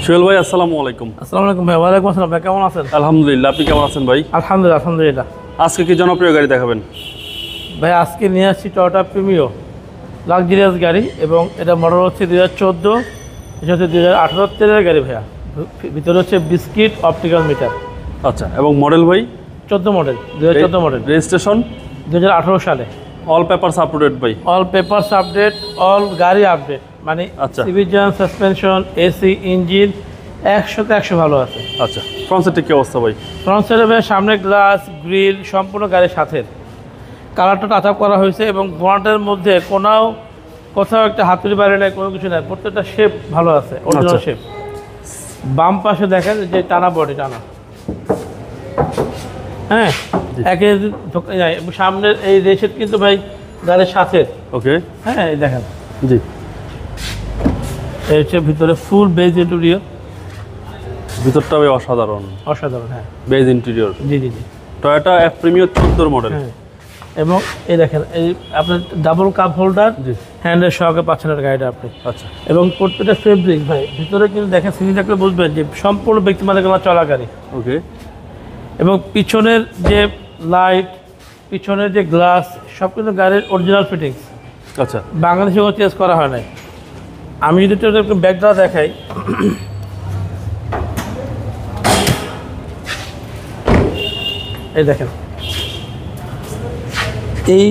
সোহেল ভাই আসসালামু আলাইকুম। আসসালামু আলাইকুম ভাই। ওয়ালাইকুম আসসালাম ভাই, কেমন আছেন? আলহামদুলিল্লাহ, আপনি কেমন আছেন ভাই? আলহামদুলিল্লাহ আলহামদুলিল্লাহ। আজকে কি জনপ্রিয় গাড়ি দেখাবেন? ভাই আজকে নিয়ে আসছি টয়োটা প্রিমিও লাক্সারিয়াস গাড়ি, এবং এটা মডেল হচ্ছে 2014, এটা হচ্ছে 2018 তেলের গাড়ি ভাইয়া। ভিতরে হচ্ছে বিস্কিট অপটিক্যাল মিটার। আচ্ছা, এবং মডেল ভাই? 14 মডেল, 2014 মডেল। রেজিস্ট্রেশন 2018 সালে। অল পেপারস আপডেট ভাই? অল পেপারস আপডেট, অল গাড়ি আপডেট, মানে আচ্ছা। সিভিজন, সাসপেনশন, এসি, ইঞ্জিন 100তে 100 ভালো আছে। আচ্ছা, ফ্রন্ট সাইডে কি অবস্থা ভাই? ফ্রন্ট সাইডে ভাই সামনে গ্লাস, গ্রিল সম্পূর্ণ গাড়ির সাথে। কালারটা টাচ আপ করা হয়েছে এবং বোনাটের মধ্যে কোথাও একটা হাতুড়ি বাইরে নেই, কোনো কিছু নেই, প্রত্যেকটা শেপ ভালো আছে, অরিজিনাল শেপ। বাম পাশে দেখেন যে টানা বডি টানা, হ্যাঁ একে যায়। সামনের এই রেসেট কিন্তু ভাই গাড়ির সাথে। ওকে, হ্যাঁ এই দেখেন, জি। এই হচ্ছে ভিতরে ফুল বেজ ইন্টেরিয়র। ভিতরটা ভাই অসাধারণ, অসাধারণ, হ্যাঁ বেজ ইন্টেরিয়র। জি জি জি। Toyota F premier 14 model. হ্যাঁ, এবং এই দেখেন এই আপনার ডাবল কাপ হোল্ডার, জি, হ্যান্ডের সহকারে পাচ্ছেন আর গাড়িটা আপনি। আচ্ছা, এবং প্রত্যেকটা ফেব্রিক ভাই ভিতরে কিন্তু দেখেন, সিনি দেখলে বুঝবেন যে সম্পূর্ণ ব্যক্তি মালিকানা চলা গাড়ি। ওকে, এবং পিছনের যে লাইট, পিছনের যে গ্লাস, সব কিন্তু গাড়ির অরিজিনাল ফিটিংস। আচ্ছা, বাংলাদেশে কোনো চেঞ্জ করা হয় নাই। আমি যদি একটু ব্যাকড্রপ দেখাই, এই দেখেন, এই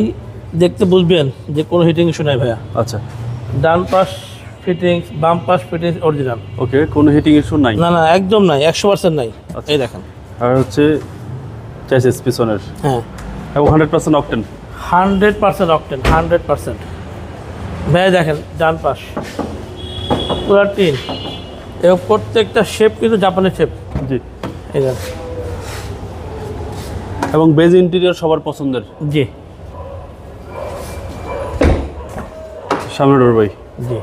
দেখতে বুঝবেন যে কোনো হিটিং ইস্যু নাই ভাইয়া। আচ্ছা, ডান পাশ ফিটিংস, বাম পাশ ফিটিংস অরিজিনাল। ওকে, কোনো হিটিং ইস্যু নাই? না না, একদম নাই, 100% নাই। আচ্ছা। এই দেখেন, আর হচ্ছে চ্যাসিস পিছনের, হ্যাঁ, এবং 100% অকটেন। 100% অকটেন, 100%। ভাই দেখেন ডান পাশ পুরো টিন, এবং প্রত্যেকটা শেপ কিন্তু জাপানের শেপ। জি, এই দেখেন, এবং বেজ ইন্টেরিয়র সবার পছন্দের। জি সামনে ডোর ভাই, জি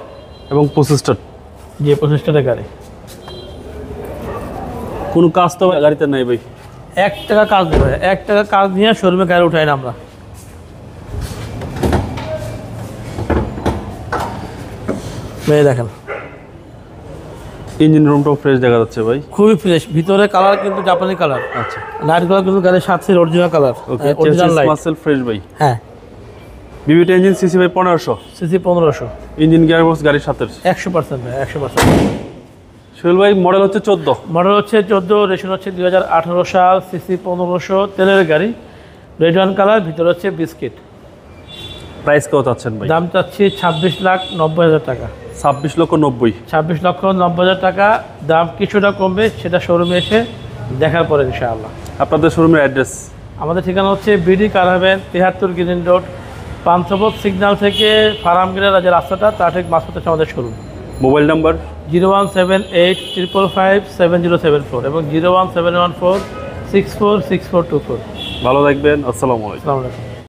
এবং 25টা, জি 25টার গাড়ি। কোনো কাজ তো গাড়িতে নাই ভাই? 1 টাকা কাজ নেই ভাই, 1 টাকা কাজ নিয়ে শোরুমে গাড়ি উঠাই না আমরা। ভাই দেখেন, ইঞ্জিন রুমটাও ফ্রেশ দেখা যাচ্ছে ভাই। খুবই ফ্রেশ। ভিতরে কালার কিন্তু জাপানি কালার। আচ্ছা, লাইট গুলো কিন্তু গাড়ির সাথে অরিজিনাল কালার, ওকে, অরিজিনাল লাইট। মাসেল ফ্রেশ ভাই। হ্যাঁ, বিবিটা ইঞ্জিন, সিসি ভাই 1500, সিসি 1500, ইঞ্জিন গিয়ারবক্স গাড়ির সাথে। 100% ভাই, 100%। সোহেল ভাই মডেল হচ্ছে 14, মডেল হচ্ছে 14, রেশন হচ্ছে 2018 সাল, সিসি 1500, তেলের গাড়ি, রেড ওয়ান কালার, ভিতরে হচ্ছে বিস্কিট। প্রাইস কত চাচ্ছেন ভাই? দাম চাচ্ছি 26,90,000 টাকা। 26,90,000। 26,90,000 টাকা দাম। কিছুটা কমবে, সেটা শোরুমে এসে দেখার পরে ইনশাআল্লাহ। আপনাদের শোরুমের অ্যাড্রেস? আমাদের ঠিকানা হচ্ছে BD car haven, 73 green road, Panthapath signal থেকে ফার্মগেটের যে রাস্তাটা, তার ঠিক মাঝপথে আমাদের শোরুম। Mobile number? 01785557074 এবং 01714646424। ভালো থাকবেন, আসসালামু আলাইকুম। আসসালামু আলাইকুম।